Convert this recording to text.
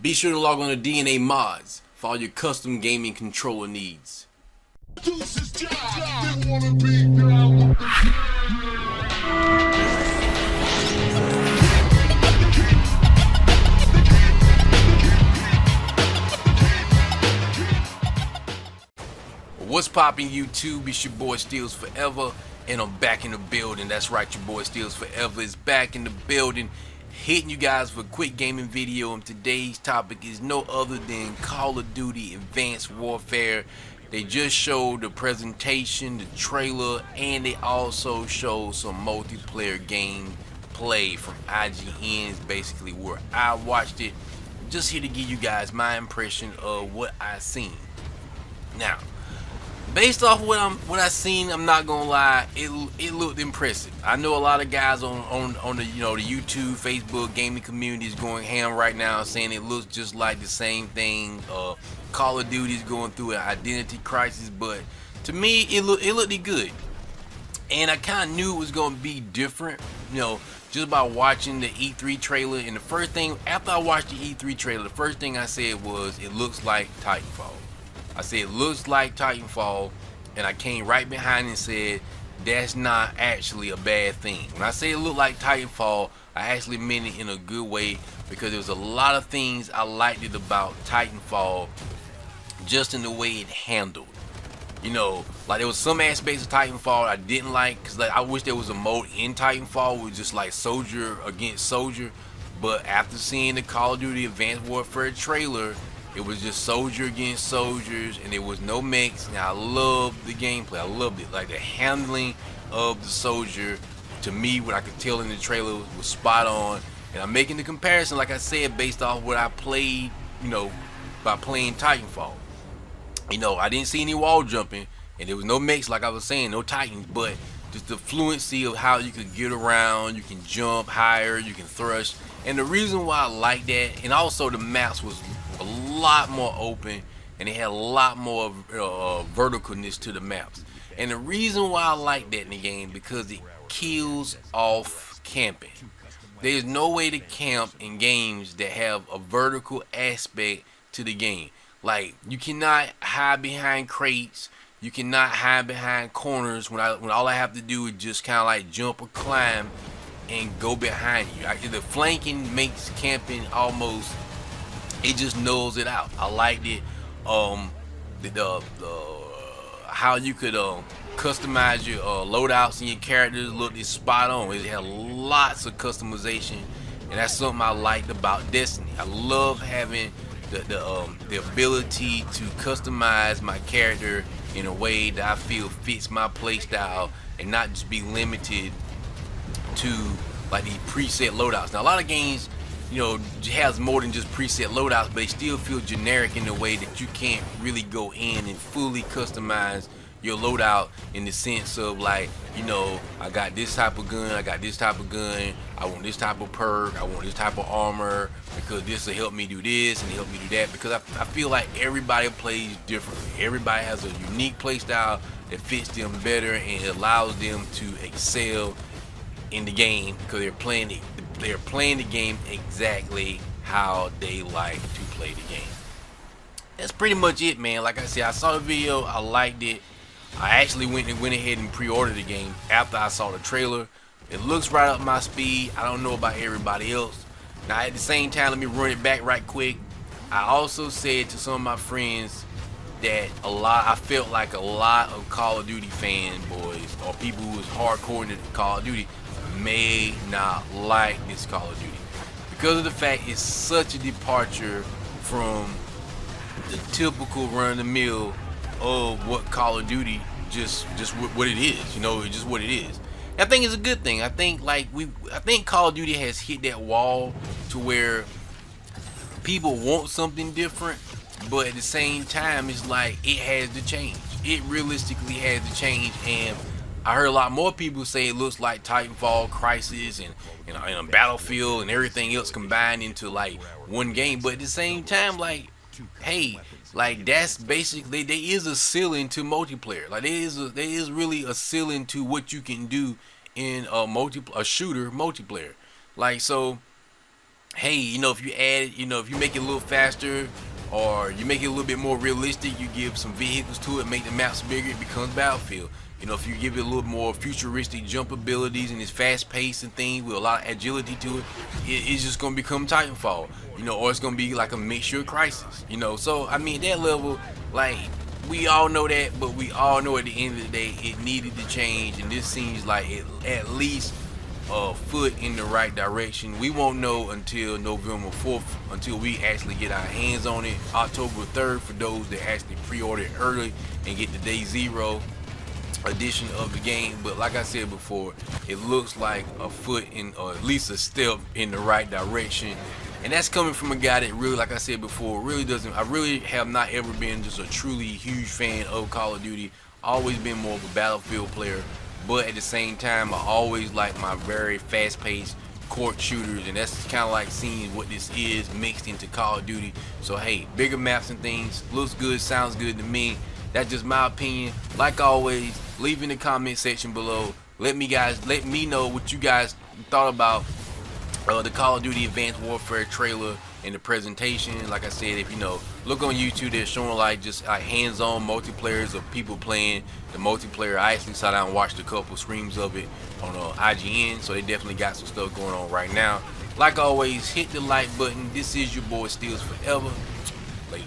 Be sure to log on to DNA Mods for all your custom gaming controller needs. What's poppin' YouTube? It's your boy Steals Forever, and I'm back in the building. That's right, your boy Steals Forever is back in the building, hitting you guys for a quick gaming video. And today's topic is no other than Call of Duty Advanced Warfare. They just showed the presentation, the trailer, and they also showed some multiplayer game play from IGN's, basically where I watched it. Just here to give you guys my impression of what I seen. Now, based off what I seen, I'm not gonna lie, it looked impressive. I know a lot of guys on the the YouTube, Facebook gaming community is going ham right now, saying it looks just like the same thing. Call of Duty is going through an identity crisis, but to me, it looked good, and I kind of knew it was gonna be different. Just by watching the E3 trailer, and the first thing after I watched the E3 trailer, the first thing I said was, it looks like Titanfall. I said it looks like Titanfall, and I came right behind and said that's not actually a bad thing. When I say it looked like Titanfall, I actually meant it in a good way, because there was a lot of things I liked it about Titanfall, just in the way it handled. Like there was some aspects of Titanfall I didn't like, because I wish there was a mode in Titanfall with just like soldier against soldier. But after seeing the Call of Duty Advanced Warfare trailer, it was just soldier against soldiers, and there was no mix. And I loved the gameplay. I loved it. Like the handling of the soldier, to me, what I could tell in the trailer was spot on. And I'm making the comparison, like I said, based off what I played, by playing Titanfall. I didn't see any wall jumping, and there was no mix, like I was saying, no Titans, but just the fluency of how you could get around, you can jump higher, you can thrust. And the reason why I like that, and also the maps was a lot more open, and they had a lot more verticalness to the maps. And the reason why I like that in the game, because it kills off camping. There's no way to camp in games that have a vertical aspect to the game. Like, you cannot hide behind crates, you cannot hide behind corners when all I have to do is just kind of like jump or climb and go behind you. The flanking makes camping almost, it just nulls it out. I liked it. The how you could customize your loadouts and your characters looked spot on. It had lots of customization, and that's something I liked about Destiny. I love having the ability to customize my character in a way that I feel fits my playstyle, and not just be limited to like these preset loadouts. Now a lot of games has more than just preset loadouts, but they still feel generic in the way that you can't really go in and fully customize your loadout, in the sense of like, I got this type of gun, I got this type of gun, I want this type of perk, I want this type of armor, because this will help me do this and help me do that. Because I feel like everybody plays differently. Everybody has a unique play style that fits them better, and it allows them to excel in the game, because they're playing the game exactly how they like to play the game. That's pretty much it, man. Like I said, I saw the video, I liked it. I actually went ahead and pre-ordered the game after I saw the trailer. It looks right up my speed. I don't know about everybody else. Now at the same time, let me run it back right quick. I also said to some of my friends that I felt like a lot of Call of Duty fanboys, or people who was hardcore into Call of Duty, may not like this Call of Duty, because of the fact it's such a departure from the typical run-of-the-mill of what Call of Duty just what it is. It's just what it is. I think it's a good thing. I think Call of Duty has hit that wall to where people want something different, but at the same time, it's like it has to change. It realistically has to change, and I heard a lot more people say it looks like Titanfall, Crisis, and Battlefield, and everything else combined into like one game. But at the same time, like, hey, like that's basically, there is a ceiling to multiplayer. Like there is really a ceiling to what you can do in a shooter multiplayer. Like, so hey, if you add, if you make it a little faster or you make it a little bit more realistic, you give some vehicles to it, make the maps bigger, it becomes Battlefield. If you give it a little more futuristic jump abilities and it's fast paced and things with a lot of agility to it, it's just gonna become Titanfall, or it's gonna be like a mixture of Crisis, So I mean, that level, like, we all know that, but we all know at the end of the day it needed to change, and this seems like it at least a foot in the right direction. We won't know until November 4th, until we actually get our hands on it. October 3rd for those that actually pre-order it early and get the day zero edition of the game. But like I said before, it looks like a foot in, or at least a step in the right direction. And that's coming from a guy that really, like I said before, really doesn't, I really have not ever been just a truly huge fan of Call of Duty. Always been more of a Battlefield player, but at the same time, I always like my very fast-paced court shooters, and that's kind of like seeing what this is mixed into Call of Duty. So hey, bigger maps and things, looks good, sounds good to me. That's just my opinion. Like always, leave in the comment section below. Let me know what you guys thought about the Call of Duty Advanced Warfare trailer and the presentation. Like I said, if look on YouTube, they're showing like just hands-on multiplayers of people playing the multiplayer. I actually sat down and watched a couple streams of it on IGN, so they definitely got some stuff going on right now. Like always, hit the like button. This is your boy Steals Forever. Later.